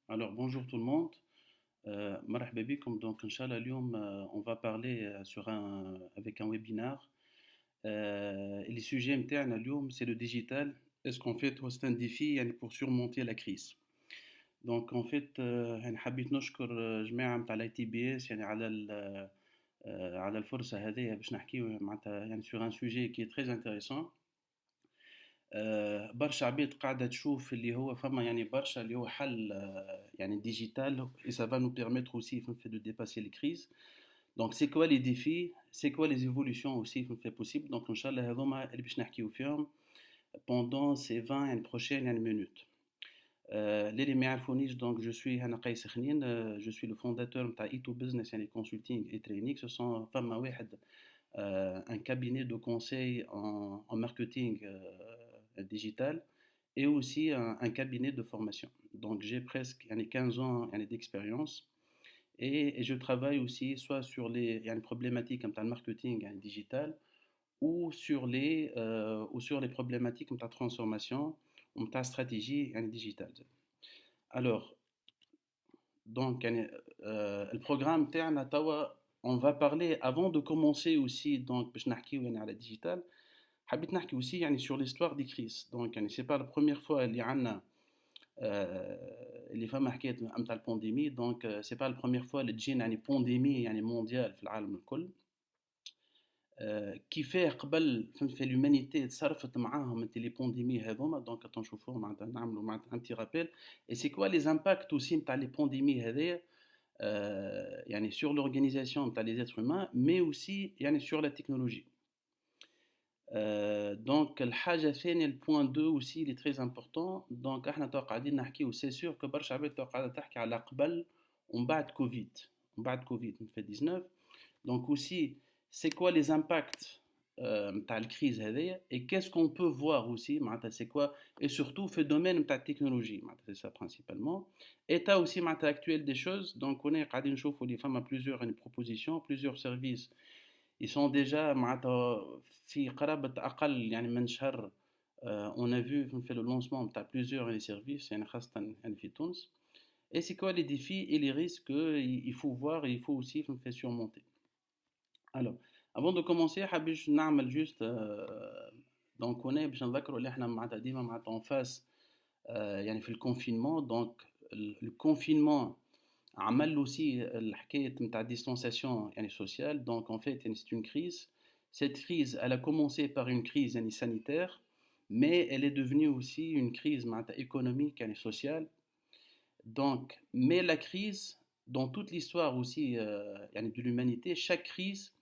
Alors, bonjour tout le monde. مرحبا بكم. Donc, Inch'Allah, اليوم, on va parler avec un webinaire. Et les sujets متاعنا اليوم, c'est le digital. Est-ce qu'en fait, c'est un défi يعني pour surmonter la crise. Donc, en fait, يعني حبيت نشكر جماعة متاع الاي تي بي اس يعني على الفرصة هذه باش نحكيو معناتها يعني sur un sujet qui est très intéressant. برشا عباد قاعدة تشوف اللي هو فما يعني برشا اللي هو حل يعني ديجيتال et ça va nous permettre aussi de dépasser les crises. Donc c'est quoi les défis, c'est quoi les évolutions aussi possible. Donc inchallah هذوما اللي باش نحكيو فيهم pendant ces 20 يعني prochaines يعني minutes. للي ما يعرفونيش donc je suis أنا قيس خنين, je suis le fondateur نتاع Ito Business يعني consulting et training. Ce sont فما واحد un cabinet de conseil en marketing digital et aussi un cabinet de formation. Donc j'ai presque 15 ans d'expérience et je travaille aussi soit sur les problématiques comme le marketing digital ou sur les problématiques comme la transformation ou la stratégie digitale. Alors, donc le programme تاعنا توا on va parler avant de commencer aussi donc باش نحكيو على digital. حبيت نحكي aussi sur l'histoire des crises. Donc c'est pas la première fois اللي عندنا اللي فما حكايه نتاع البانديمي. donc c'est pas la première fois اللي تجينا بانديمي مونديال في العالم الكل. كيفاه قبل في الهومانيتي تصرفت معاهم انت لي بانديمي هذوما. دونك تنشوفوهم معناتها نعملوا معناتها ان تي رابيل اي سي كوا لي زامباكت اوسي نتاع لي بانديمي هذايا يعني sur l'organisation نتاع les êtres humains mais aussi يعني sur la technologie. دونك الحاجة الثانية البوان دو اوسي اللي تري امبورتون. دونك احنا تو قاعدين نحكيو سي سور كو برشا عباد تو قاعدة تحكي على قبل ومن بعد كوفيد. من بعد كوفيد في 19. دونك اوسي سي كوا لي زامباكت نتاع الكريز هذايا اي كيس كون بو فوار اوسي معناتها سي كوا اي سورتو في الدومين نتاع التكنولوجي معناتها سي سا برينسيبالمون ايتا اوسي معناتها اكتويل دي شوز. دونك هنا قاعدين نشوفوا اللي فما بليزيور بروبوزيسيون بليزيور سيرفيس ils sont déjà معناتها في قرابة أقل من شهر. on a vu fait le lancement de plusieurs services يعني خاصة في تونس. Et c'est quoi les défis et les risques qu'il faut voir et il faut aussi faire surmonter. Alors, avant de commencer حابش نعمل juste donc on est باش نذكروا اللي احنا معناتها ديما معناتها en face يعني في الكونفينمون. donc le confinement عمل aussi الحكاية نتاع distanciation يعني sociale. donc en fait c'est une crise. Cette crise elle a commencé par une crise يعني sanitaire mais elle est devenue aussi une crise معناتها économique يعني sociale. donc mais la crise dans toute l'histoire aussi يعني de l'humanité, chaque crise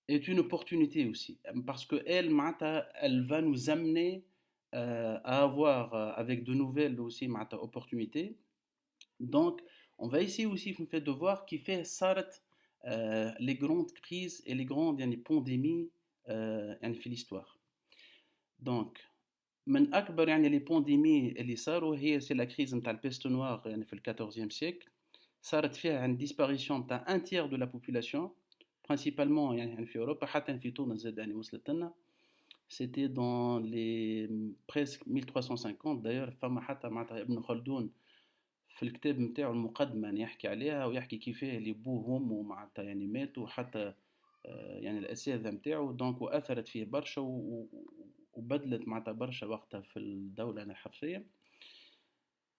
est une opportunité aussi parce que elle معناتها elle va nous amener à avoir avec de nouvelles aussi معناتها opportunités. Donc, on va essayer aussi de faire de voir qui fait صارت les grandes crises et les grandes يعني pandémies يعني في l'histoire. Donc, من أكبر يعني les pandémies اللي صاروا هي c'est la crise نتاع البيست نوار يعني في ال 14e siècle. صارت فيها يعني disparition نتاع un tiers de la population principalement يعني في أوروبا حتى في تونس زاد يعني وصلت لنا. C'était dans les presque 1350 d'ailleurs. فما حتى معناتها ابن خلدون في الكتاب نتاعو المقدمة يعني يحكي عليها ويحكي كيفاه اللي بوهم ومعناتها يعني ماتوا حتى يعني الأساتذة نتاعو. دونك وأثرت فيه برشا وبدلت معناتها برشا وقتها في الدولة الحرفية.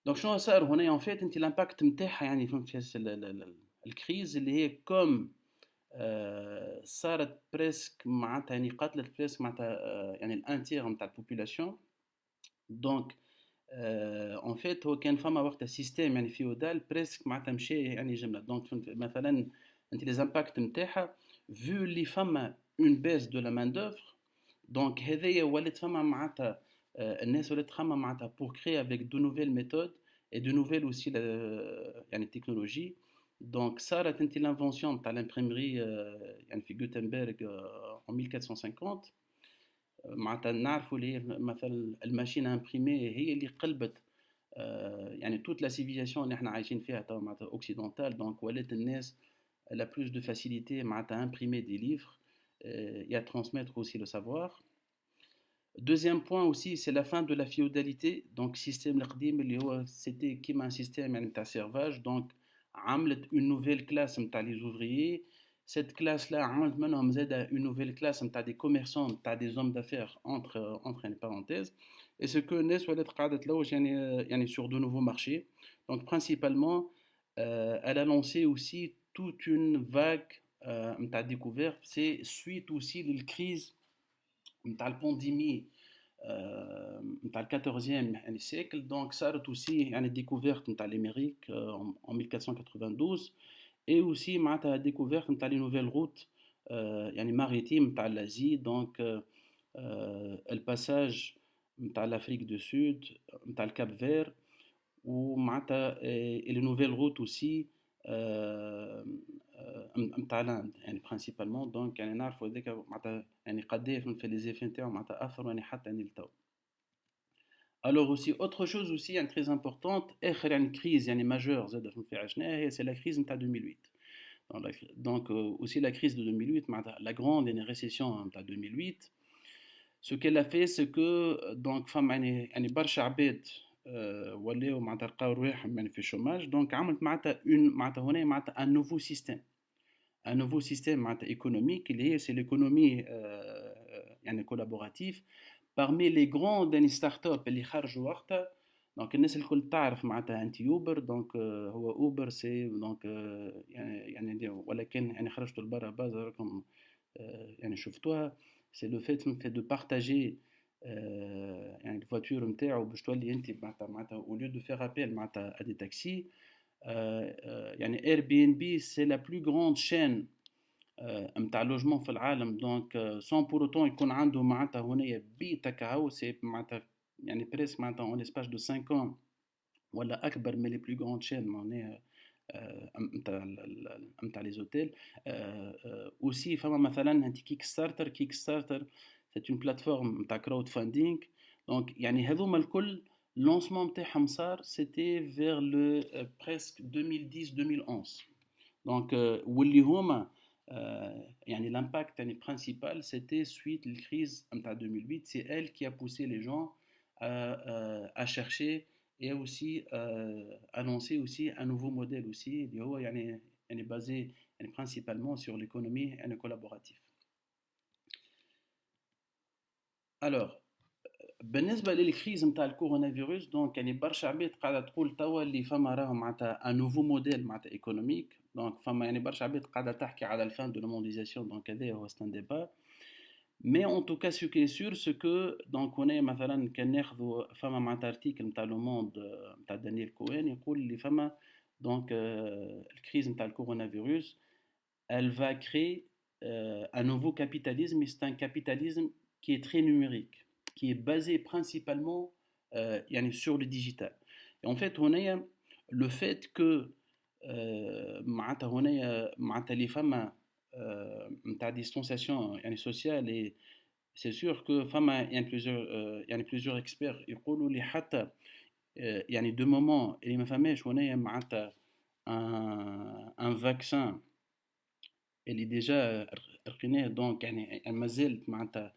دونك شنو صار هنا ان فيت انت الامباكت نتاعها يعني في الكريز اللي هي كوم صارت بريسك معناتها يعني قتلت بريسك معناتها يعني الان تيغ نتاع البوبولاسيون. دونك ان فيت هو كان فما وقتها سيستيم يعني فيودال بريسك معناتها مشى يعني جمله. دونك مثلا انت لي زامباكت نتاعها فيو اللي فما اون بيس دو لا مان دوفر. دونك هذايا ولات فما معناتها الناس ولات تخمم معناتها بور كري افيك دو نوفيل ميثود اي دو نوفيل اوسي يعني تكنولوجي. دونك صارت انت لانفونسيون تاع الامبريمري يعني في غوتنبرغ en 1450. معناتها نعرفوا اللي هي مثلا الماشين امبريمي هي اللي قلبت يعني توت لا سيفيليزاسيون اللي احنا عايشين فيها توا معناتها اوكسيدونتال. دونك ولات الناس la plus de facilité معناتها imprimer des livres et à transmettre aussi le savoir. Deuxième point aussi, c'est la fin de la féodalité. Donc, système القديم اللي هو c'était comme un système يعني تاع servage. Donc, عملت une nouvelle classe نتاع les ouvriers. Cette classe-là عملت منهم زادة une nouvelle classe نتاع des commerçants نتاع des hommes d'affaires entre une parenthèse. Et ce que الناس ولات قاعدة تلوج يعني sur de nouveaux marchés. Donc, principalement, elle a lancé aussi toute une vague نتاع découverte. C'est suite aussi de la crise نتاع البانديمي نتاع ال 14e يعني siècle. Donc صارت aussi يعني découverte نتاع l'Amérique en 1492 et aussi معناتها découverte نتاع les nouvelles routes يعني maritimes نتاع l'Asie. Donc le passage نتاع l'Afrique du Sud نتاع le Cap Vert ومعناتها et les nouvelles routes aussi نتاع l'Inde يعني principalement. Donc يعني نعرفوا هذاك معناتها يعني قديه في les effets نتاعو معناتها أثروا يعني حتى يعني لتو. Alors aussi, autre chose aussi hein, très importante, une crise يعني majeure زاد في عشناها, c'est la crise نتاع 2008. Donc aussi la crise de 2008, la grande récession نتاع 2008. Ce qu'elle a fait, c'est que donc فما يعني برشا عباد ولاو معناتها لقاو رواحهم يعني في الشوماج. دونك عملت معناتها معناتها هنا معناتها un nouveau système, un nouveau système معناتها économique اللي هي c'est l'économie يعني collaborative. Parmi les grandes يعني ستارت اب اللي خرجوا وقتها, دونك الناس الكل تعرف معناتها انت اوبر. دونك هو اوبر سي دونك يعني ولكن يعني خرجتوا لبرا باز راكم يعني شفتوها. سي لو فيت دو بارتاجي يعني الفواتور نتاعو باش تولي انت معناتها او ليو دو فير ابيل معناتها ا دي تاكسي. يعني اير بي ان بي سي لا بلو غروند شين نتاع لوجمون في العالم. دونك سون بور اوتون يكون عنده معناتها هنايا بيت هكا هاو سي معناتها يعني بريس معناتها اون اسباج دو 5 ans ولا اكبر من لي بلو غروند شين معناها نتاع لي زوتيل. اوسي فما مثلا انت كيك ستارتر سي اون بلاتفورم نتاع كراود فاندينغ. دونك يعني هذوما الكل لونسمون نتاعهم صار سيتي فيغ لو بريسك 2010 2011. دونك واللي هما يعني l'impact principal c'était suite la crise de 2008. C'est elle qui a poussé les gens à chercher et aussi annoncer aussi un nouveau modèle aussi اللي هو يعني basé يعني principalement sur l'économie يعني collaborative. Alors بالنسبه للكريز نتاع الكورونا فيروس, دونك يعني برشا عباد قاعده تقول توا اللي فما راهو معناتها ان نوفو موديل معناتها ايكونوميك. دونك فما يعني برشا عباد قاعده تحكي على الفان دو لا مونديزاسيون. دونك هذا هو ستان ديبا. مي اون توكا سو كي سور سو كو دونك هنا مثلا كان ناخذوا فما معناتها ارتيكل نتاع لو موند نتاع دانيال كوين يقول اللي فما دونك الكريز نتاع الكورونا فيروس elle va créer un nouveau capitalisme. Et c'est un capitalisme qui est très numérique, qui est basé principalement sur le digital. Et en fait, on a le fait que les femmes à distanciation sociale, et c'est sûr que il y a plusieurs experts qui disent حتى يعني de moment اللي ما فماش هنايا معناتها un vaccin اللي ديجا رقيناه. دونك يعني ما زالت معناتها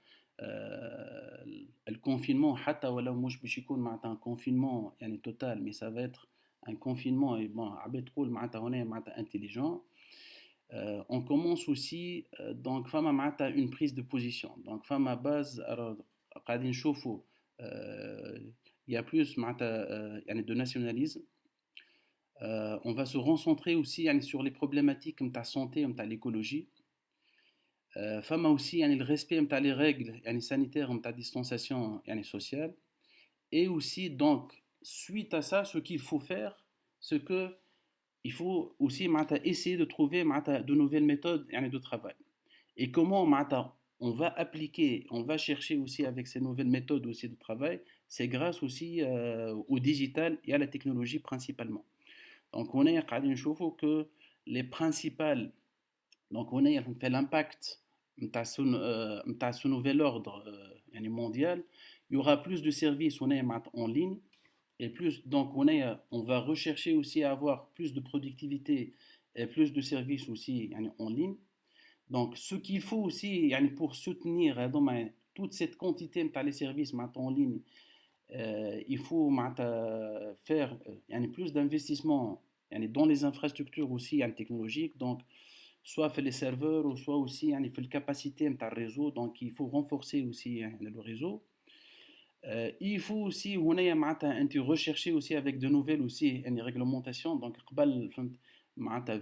الكونفينمون حتى ولو مش باش يكون معناتها كونفينمون يعني توتال, مي سا va être un confinement بون عباد تقول معناتها هنا معناتها انتيليجون. On commence aussi donc فما معناتها une prise de position. donc فما باز قاعدين نشوفوا il y a plus معناتها يعني de nationalisme. On va se recentrer aussi يعني sur les problématiques نتاع santé نتاع l'écologie. فما aussi يعني le respect نتاع les règles يعني sanitaires نتاع distanciation يعني sociale. Et aussi donc suite à ça, ce qu'il faut faire, c'est que il faut aussi essayer de trouver de nouvelles méthodes de travail. Et comment on va appliquer, on va chercher aussi avec ces nouvelles méthodes aussi de travail, c'est grâce aussi au digital et à la technologie principalement. Donc on est قاعدين نشوفوا que les principales, donc on a fait l'impact نتاع ce nouvel ordre mondial. Il y aura plus de services en ligne. Et plus, donc on va rechercher aussi à avoir plus de productivité et plus de services aussi en ligne. Donc ce qu'il faut aussi pour soutenir toute cette quantité de les services en ligne, il faut faire plus d'investissement dans les infrastructures aussi technologiques, donc soit fait les serveurs ou soit aussi fait la capacité de réseau, donc il faut renforcer aussi le réseau. Il faut aussi rechercher aussi avec de nouvelles aussi réglementations, donc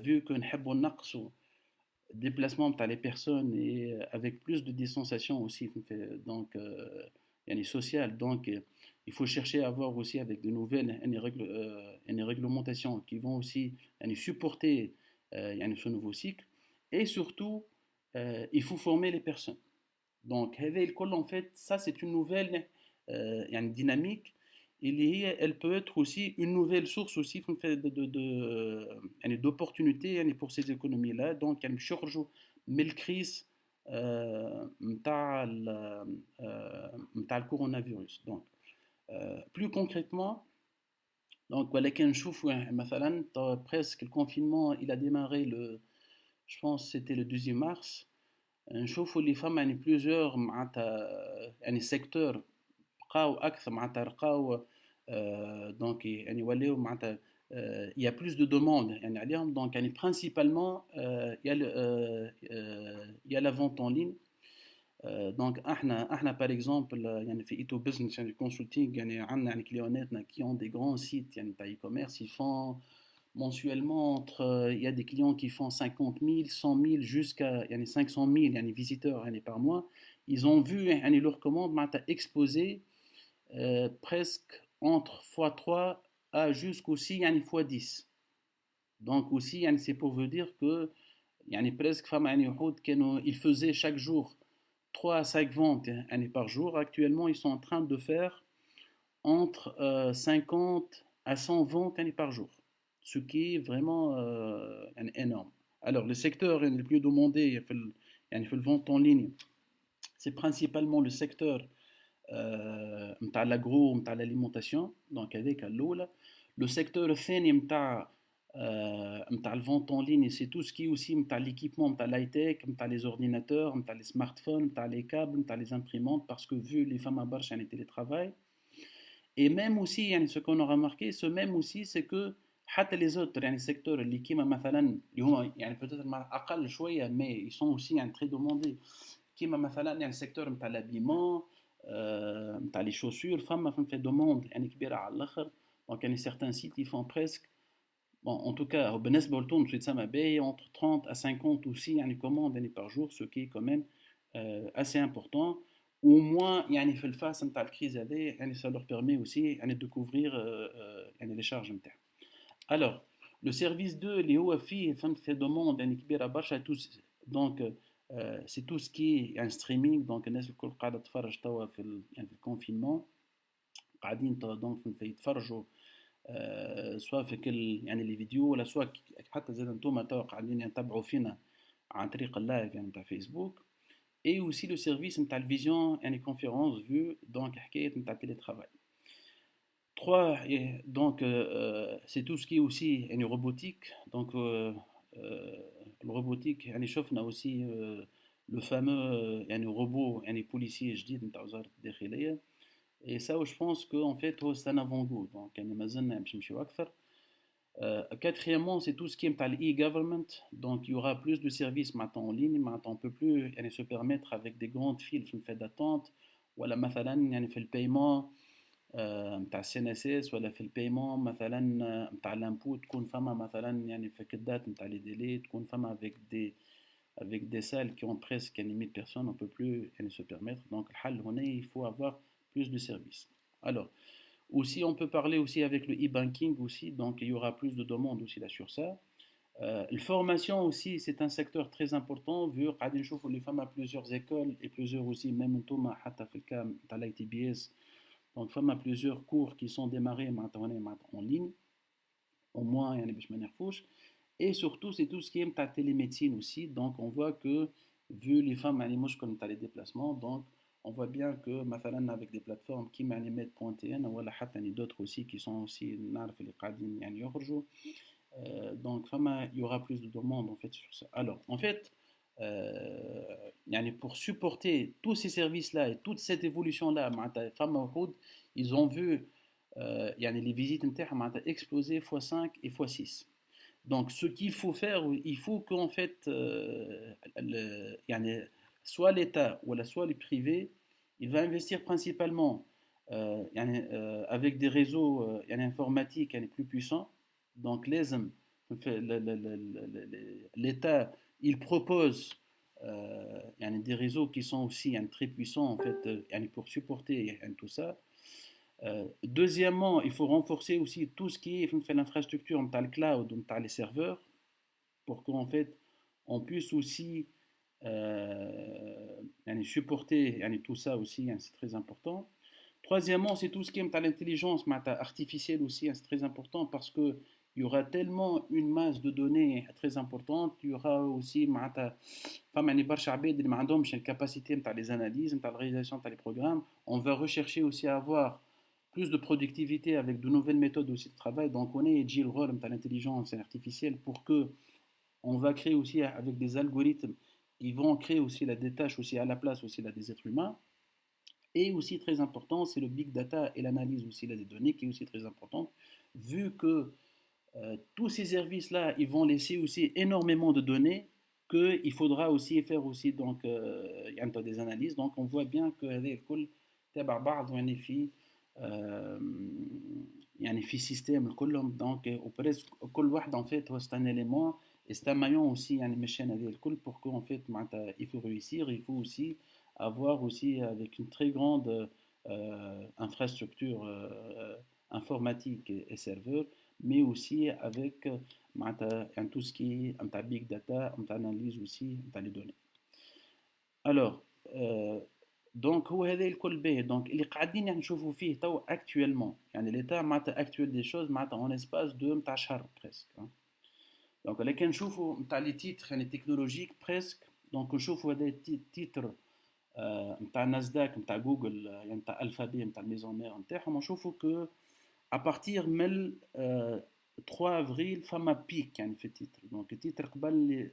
vu que nous avons déplacement par les personnes et avec plus de distanciation aussi donc sociale, donc il faut chercher à avoir aussi avec de nouvelles réglementations qui vont aussi supporter ce nouveau cycle, et surtout il faut former les personnes. Donc en fait ça c'est une nouvelle dynamique, elle peut être aussi une nouvelle source aussi d'opportunités pour ces économies-là. Donc, il y a une charge de la crise le coronavirus. Donc, plus concrètement, donc, voilà, presque le confinement, il a démarré je pense c'était le 12 mars. نشوفوا اللي فما plusieurs secteurs بقاو اكثر لقاو دونك ولاو il y a plus de demandes عليهم, donc principalement il y a la vente en ligne. donc احنا par exemple في ايتو بزنس consulting عندنا كليوناتنا qui ont des grands sites تاع e-commerce, ils font mensuellement il y a des clients qui font 50 000, 100 000 jusqu'à 500 000 visiteurs par mois. Ils ont vu leurs commandes exposées presque entre x3 à jusqu'aussi x10. Donc aussi c'est pour vous dire que presque ils faisaient chaque jour 3 à 5 ventes par jour. Actuellement ils sont en train de faire entre 50 à 100 ventes par jour, ce qui est vraiment énorme. Alors le secteur le plus demandé في vente en ligne, c'est principalement le secteur نتاع l'agro نتاع l'alimentation, donc avec الاولى. Le secteur الثاني نتاع الvente en ligne, c'est tout ce qui est aussi نتاع l'équipement نتاع l'high tech, نتاع les ordinateurs, نتاع les smartphones, نتاع les câbles, نتاع les imprimantes, parce que vu les femmes à برشا télétravail. Et même aussi ce qu'on a remarqué, c'est que حتى les autres secteurs اللي كيما مثلا اللي هما peut-être اقل شويه mais ils sont aussi très demandés, كيما مثلا السيكتور نتاع l'habillement, نتاع les chaussures, فما في demande كبيره على الاخر. Donc certains sites ils font presque, bon en tout cas بالنسبه لتونس يتسمى باهي entre 30 à 50 aussi commandes par jour, ce qui est quand même assez important. Au moins في الفاس نتاع الكريز هذه ça leur permet aussi de couvrir les charges نتاعهم. Alors le service 2 اللي هو فيه demande كبيره برشا, donc c'est tout ce qui est un streaming. donc الناس الكل قاعده تتفرج توا في الكونفينمون, قاعدين donc يتفرجوا سواء في كل les فيديو ولا سواء حتى زاد انتم توا قاعدين يتابعوا فينا عن طريق اللايف نتاع فيسبوك. Et aussi le service de vision et conférence vue, donc de télétravail. 3, donc c'est tout ce qui est aussi robotique. Donc le robotique, on a aussi le fameux robot policier, je dis, et ça je pense que en fait c'est un avant-goût. Donc quatrièmement, c'est tout ce qui est l'e-government. Donc, il y aura plus de services maintenant en ligne. Maintenant, on ne peut plus se permettre avec des grandes files d'attente. Voilà, مثلا في البaiement نتاع CNSS, ولا في البaiement مثلا نتاع l'impôt, تكون فما مثلا في الدات نتاع les délais, تكون فما avec des salles qui ont presque 1000 personnes. On ne peut plus se permettre. Donc, الحل هنا, il faut avoir plus de services. Alors, aussi, on peut parler aussi avec le e-banking aussi, donc il y aura plus de demandes aussi là sur ça. La formation aussi, c'est un secteur très important, vu que les femmes à plusieurs écoles et plusieurs aussi, même dans l'ITBS, donc femmes à plusieurs cours qui sont démarrés maintenant en ligne, au moins de manière fauche. Et surtout, c'est tout ce qui est la télémédecine aussi. Donc on voit que, vu les femmes à comme les déplacements, donc on voit bien que avec des plateformes qui med.tn ou d'autres aussi qui sont aussi donc il y aura plus de demandes en fait sur ça. Alors en fait يعني pour supporter tous ces services-là et toute cette évolution-là, معناتها فما وحود ils ont vu يعني les visites نتاعهم معناتها exploser x5 et x6. Donc ce qu'il faut faire, il faut qu'en fait, يعني soit l'État ou soit les privés, il va investir principalement يعني, avec des réseaux يعني informatiques يعني plus puissants. Donc l'État, il propose يعني des réseaux qui sont aussi يعني, très puissants en fait, يعني, pour supporter يعني, tout ça. Deuxièmement, il faut renforcer aussi tout ce qui est fait l'infrastructure, on a le cloud, on a les serveurs, pour qu'en fait on puisse aussi يعني, supporter يعني, tout ça aussi, hein, c'est très important. Troisièmement, c'est tout ce qui est l'intelligence artificielle aussi, hein, c'est très important parce que il y aura tellement une masse de données très importante, il y aura aussi فما يعني برشا عباد اللي ما عندهمش الكاباسيتي نتاع les analyses, نتاع la réalisation نتاع les programmes. On va rechercher aussi à avoir plus de productivité avec de nouvelles méthodes aussi de travail. Donc on est le rôle de l'intelligence artificielle pour que on va créer aussi avec des algorithmes qui vont créer aussi des tâches aussi à la place aussi là, des êtres humains. Et aussi très important, c'est le big data et l'analyse aussi là, des données qui est aussi très importante, vu que tous ces services-là, ils vont laisser aussi énormément de données qu'il faudra aussi faire aussi donc des analyses. Donc on voit bien que هذا الكل تبع بعض يعني في يعني في système كلهم donc وبريسك كل واحد en fait c'est un élément et c'est un maillon aussi يعني من الشان هذه الكل pour qu'en fait il faut réussir, il faut aussi avoir aussi avec une très grande infrastructure informatique et serveur, mais aussi avec tout ce qui est big data, analyse aussi les données. Alors, donc هو هذا الكل باهي دونك اللي قاعدين يعني نشوفوا فيه تو actuellement يعني l'état معناتها actuel des choses معناتها en espace de نتاع شهر presque. دونك لكن نشوفوا نتاع لي تيتر يعني تكنولوجيك presque دونك نشوفوا هذا تيتر نتاع ناسداك نتاع جوجل يعني نتاع الفابي نتاع الميزون مير نتاعهم نشوفوا كو à partir من 3 avril فما بيك يعني في التيتر دونك التيتر قبل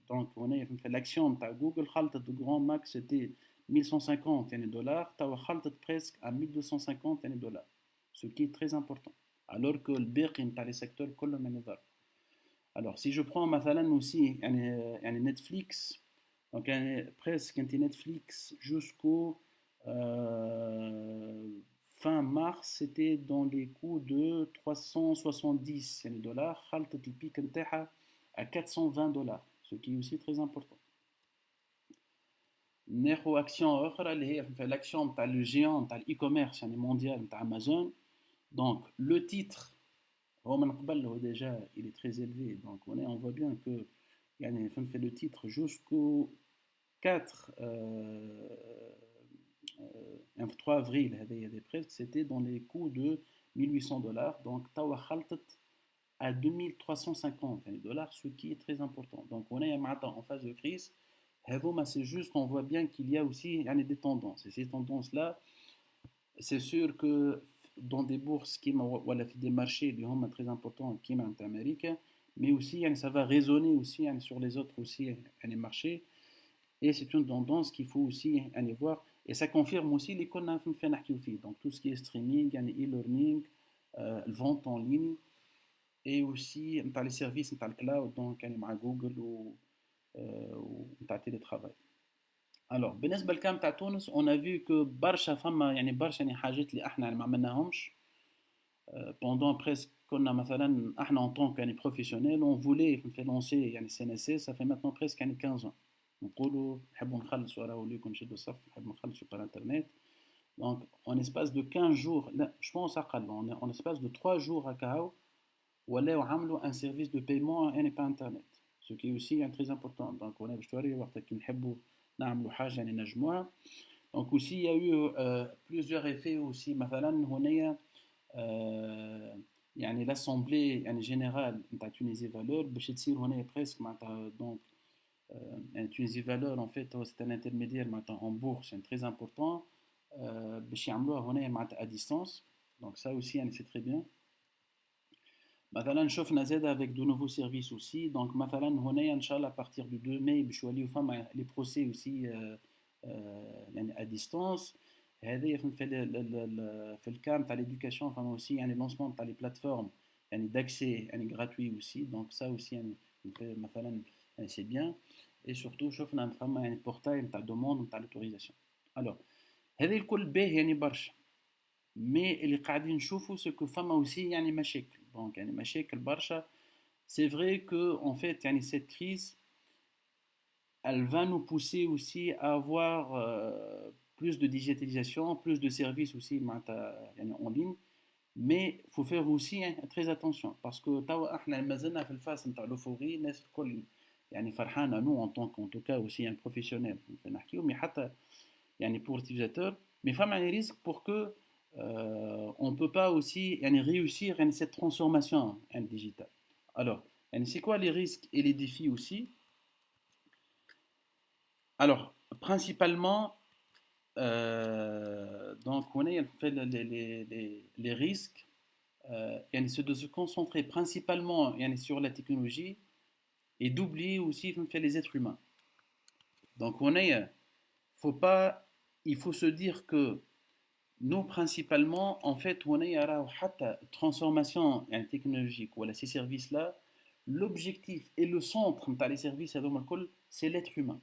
دونك هنا في الاكسيون نتاع جوجل خلطت جران ماكس سيتي 1150 يعني دولار توا خلطت بريسك à 1250 يعني دولار ce qui est très important alors que الباقي نتاع لي سيكتور كلهم يعني ضرب. Alors si je prends مثلا aussi يعني نتفليكس donc presque Netflix jusqu'au fin mars, c'était dans les coûts de 370 dollars. خلطت البيك نتاعها à 420 dollars, ce qui est aussi très important. ناخذ action أخرى اللي هي l'action نتاع le géant نتاع l'e-commerce يعني mondial نتاع Amazon. Donc le titre هو من قبل هو déjà il est très élevé. Donc on voit bien que يعني fait le titre jusqu'au 4 3 avril c'était dans les coûts de 1800 dollars donc tawa khaltat à 2350 dollars ce qui est très important donc on est en phase de crise c'est juste on voit bien qu'il y a aussi des tendances et ces tendances là c'est sûr que dans des bourses qui voilà des marchés très importants qui en Amérique mais aussi ça va résonner aussi sur les autres aussi les marchés. Et c'est une tendance qu'il faut aussi aller voir. Et ça confirme aussi les qu'on a fait. Donc tout ce qui est streaming, e-learning, vente en ligne, et aussi les services, le cloud, donc Google ou télétravail. Alors, بالنسبة للكام تاع تونس, on a vu que برشا فما برشا حاجات اللي احنا ما عملناهمش pendant presque كنا مثلا احنا en tant que professionnels on voulait lancer CNSS ça fait maintenant presque 15 ans. نقولوا نحبوا نخلصوا راهو ليكم نشدوا الصف نحبوا نخلصوا par internet donc en espace de 15 jours لا je pense اقل en espace de 3 jours هكا ولاو عملوا un service de paiement يعني par internet ce qui est aussi très important donc on باش توري وقت كي نحبوا نعملوا حاجه يعني نجموها donc aussi il y a eu plusieurs effets aussi مثلا هنايا يعني l'assemblée يعني générale نتاع Tunisie Valeur باش تصير هنايا presque معناتها donc Tunisie Valeur en fait c'est un intermédiaire maintenant en bourse c'est très important باش يعملوها هنا à distance donc ça aussi c'est très bien مثلا شفنا زاد avec de nouveaux services aussi donc مثلا هنا ان شاء الله à partir du 2 mai باش يوليو فما les procès aussi يعني à distance هذه في الكام تاع l'éducation فما aussi يعني lancement تاع les plateformes يعني d'accès يعني gratuit aussi donc ça aussi يعني مثلا يعني c'est bien et surtout شفنا فما يعني portail نتاع demande نتاع l'autorisation alors هذه الكل باهي يعني برشا مي اللي قاعدين نشوفوا سكو فما اوسي يعني مشاكل دونك يعني مشاكل برشا سي فري كو en fait يعني cette crise elle va nous pousser aussi à avoir plus de digitalisation plus de services aussi معناتها يعني en ligne mais faut faire aussi hein, très attention parce que توا احنا مازلنا في الفاس نتاع لوفوري الناس الكل يعني فرحانه نو en tant qu'en tout cas aussi un professionnel نحكيو مي حتى يعني pour l'utilisateur mais فما يعني risque pour que on ne peut pas aussi يعني, réussir يعني, cette transformation hein, digitale. Alors, يعني, c'est quoi les risques et les défis aussi? Alors, principalement, donc on a fait les risques, يعني, c'est de se concentrer principalement يعني, sur la technologie et d'oublier aussi fait, les êtres humains. Donc on est, faut pas, il faut se dire que nous, principalement, en fait, on est à la transformation technologique, voilà, ces services-là, l'objectif et le centre de les services, c'est l'être humain.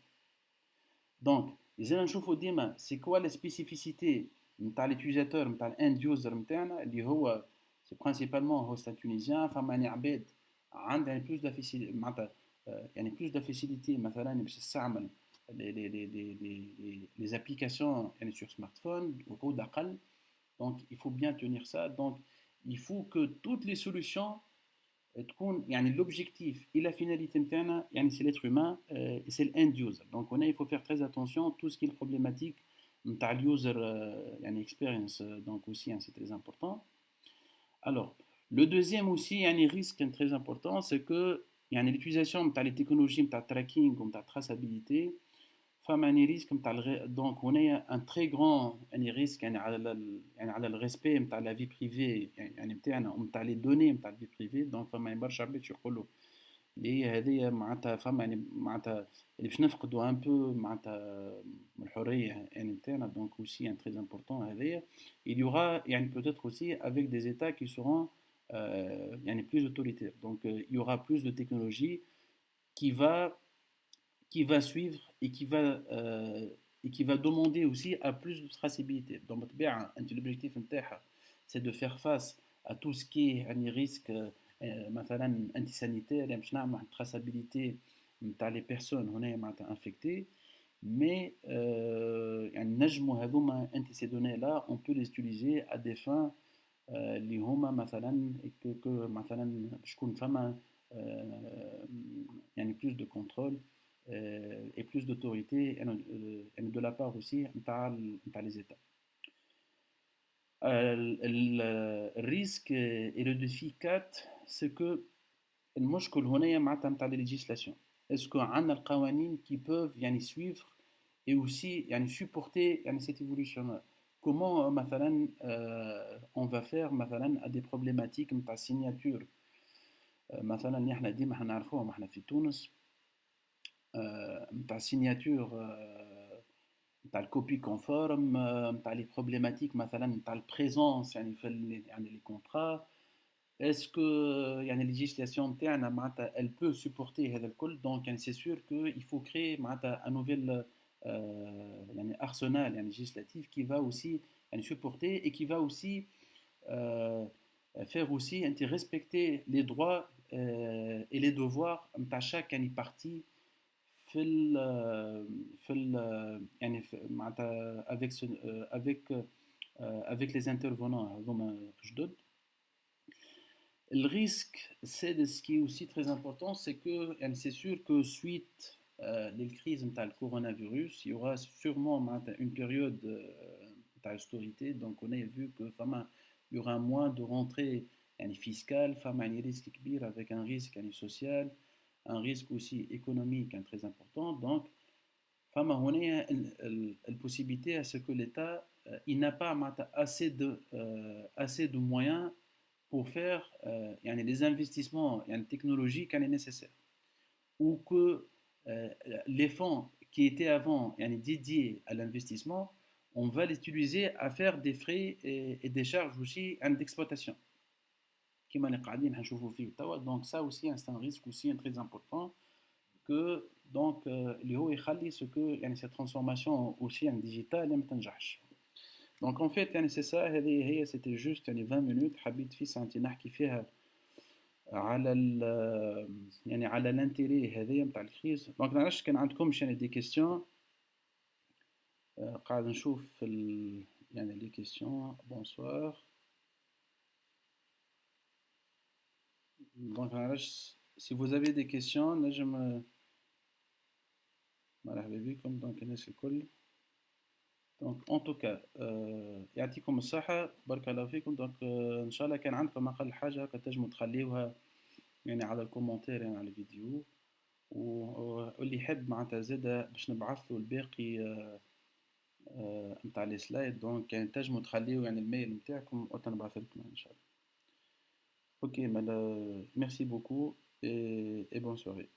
Donc, les faut dire, c'est quoi la spécificité de l'utilisateur, de l'end user, c'est principalement un tunisien, femme عباد عندها plus de facilité, يعني plus de facilité, مثلا باش تستعمل les applications يعني sur smartphone au d'aqal. Donc, il faut bien tenir ça. Donc, il faut que toutes les solutions l'objectif et la finalité c'est l'être humain et c'est l'end user. Donc, il faut faire très attention à tout ce qui est problématique de user experience. Donc, aussi, c'est très important. Alors, le deuxième aussi, un risque très important, c'est que l'utilisation de les technologies de tracking, de traçabilité, فما risque donc on a un très grand risque على le respect نتاع la vie privée يعني نتاعنا ونتاع les données نتاع la vie privée donc فما برشا عباد يقولوا اللي هذه معناتها فما يعني معناتها اللي باش نفقدوا ان بو معناتها من الحريه يعني نتاعنا donc aussi un très important هذايا il y aura يعني peut-être aussi avec des états qui seront يعني plus autoritaires donc il y aura plus de technologie qui va suivre et qui va demander aussi à plus de traçabilité. Donc, l'objectif, c'est de faire face à tout ce qui est un risque antisanitaire, une traçabilité les personnes infectées. Mais ces données-là, on peut les utiliser à des fins اللي هما مثلا مثلا شكون فما يعني plus de contrôle et plus d'autorité de la part aussi par les États. Le risque et le défi 4 c'est que المشكل هنا معناتها نتاع les législations. Est-ce qu'on a des قوانين qui peuvent يعني suivre et aussi يعني supporter يعني cette évolution? Comment مثلا on va faire مثلا à des problématiques نتاع signature مثلا نحن ديما حنعرفوهم احنا في تونس نتاع signature نتاع الكوبي كونفورم نتاع لي بروبليماتيك مثلا نتاع البريزونس يعني في يعني لي كونترا est-ce que يعني législation نتاعنا معناتها elle peut supporter هذا الكل donc يعني c'est sûr que il faut créer معناتها un nouvel يعني arsenal يعني législatif qui va aussi يعني supporter et qui va aussi faire aussi respecter les droits et les devoirs نتاع chaque يعني partie في يعني معناتها avec avec les intervenants هذوما جدد. Le risque, c'est ce qui est aussi très important, c'est que c'est sûr que suite les crises de le coronavirus, il y aura sûrement une période d'austérité. Donc on a vu que il y aura moins de rentrées fiscales, un risque kbir avec un risque social, un risque aussi économique très important. Donc on a la possibilité à ce que l'État il n'a pas assez de moyens pour faire يعني les investissements يعني technologiques يعني nécessaires ou que les fonds qui étaient avant يعني dédiés à l'investissement, on va les utiliser à faire des frais et des charges aussi d'exploitation. كما اللي قاعدين نشوفوا فيه توا donc ça aussi c'est un risque aussi très important que donc اللي هو يخلي ce que يعني cette transformation aussi digitale ما تنجحش. Donc en fait يعني c'est ça هذه هي c'était juste يعني 20 minutes حبيت في ساعتي نحكي فيها على ال يعني على الانتيري هذايا نتاع الكريز. دونك نعرفش كان عندكمش يعني دي كيستيون قاعد نشوف في يعني لي كيستيون. بونسوار. دونك نعرفش si vous avez des questions نجم. مرحبا بكم دونك الناس الكل. دونك ان توكا يعطيكم الصحة بارك الله فيكم. دونك ان شاء الله كان عندكم اقل حاجة تنجموا تخليوها يعني على الكومنتير يعني على الفيديو، واللي يحب معناتها زادة باش نبعث له الباقي نتاع لي سلايد دونك كان تنجموا تخليو يعني الميل نتاعكم وتنبعث لكم ان شاء الله. اوكي ميرسي بوكو et bonne soirée.